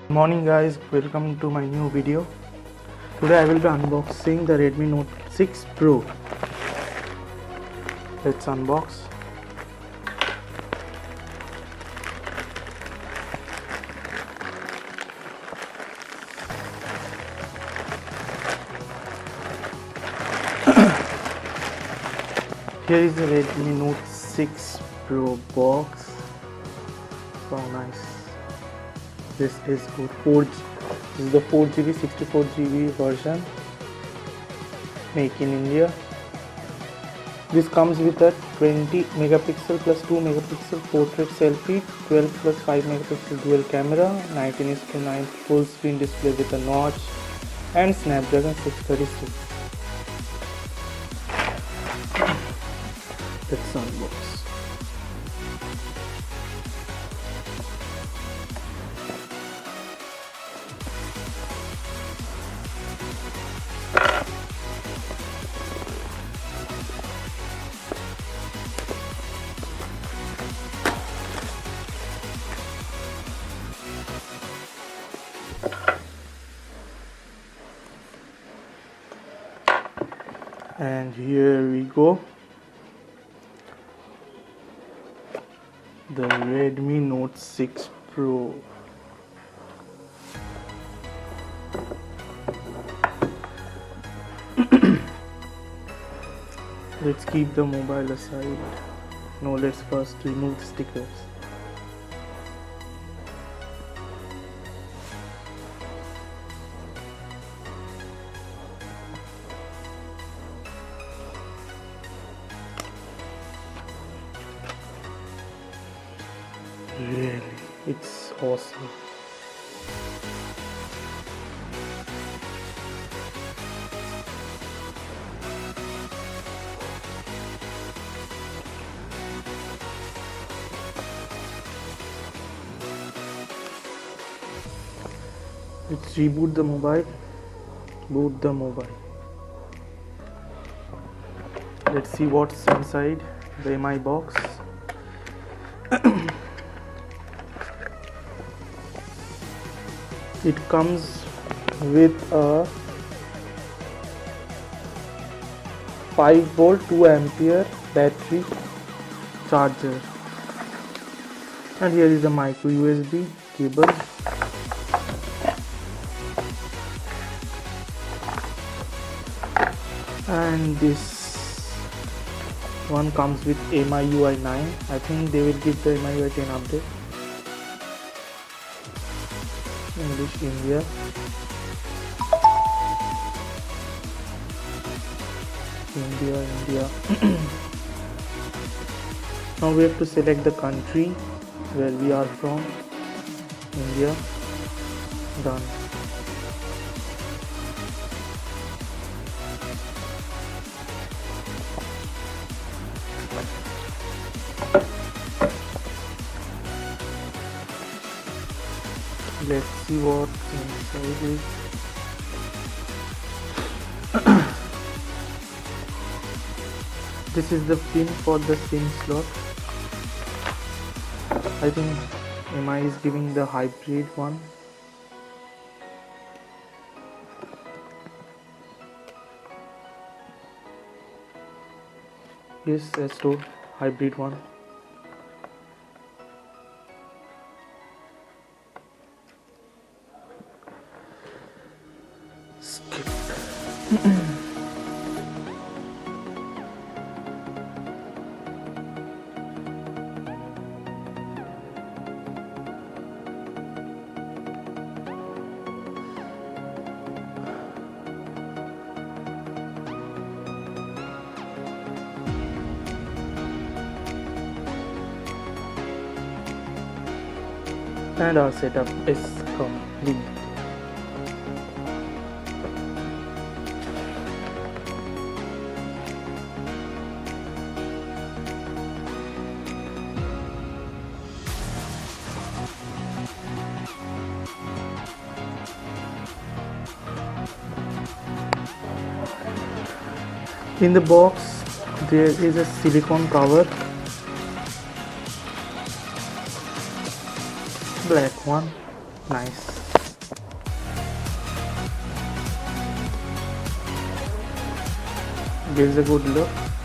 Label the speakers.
Speaker 1: Morning guys, welcome to my new video. Today I will be unboxing the Redmi Note 6 Pro. Let's unbox. Here is the Redmi Note 6 Pro box. So nice. This is good. This is the 4GB 64GB version, make in India. This comes with a 20 megapixel plus 2 megapixel portrait selfie, 12 plus 5 megapixel dual camera, 19:9 full screen display with a notch, and Snapdragon 636. Let's unbox. And here we go, the Redmi Note 6 Pro. Let's keep the mobile aside. No, let's first remove the stickers. Really, it's awesome. Let's reboot the mobile. Boot the mobile. Let's see what's inside the MI box. It comes with a 5V 2A battery charger, and here is a micro USB cable. And this one comes with MIUI 9. I think they will give the MIUI 10 update. English India. India. Now we have to select the country where we are from. India. Done. Let's see what's inside it. This is the pin for the SIM slot. I think MI is giving the hybrid one. Yes, as told, hybrid one. Skip. And our setup is complete. In the box there is a silicone cover, black one, nice. gives a good look.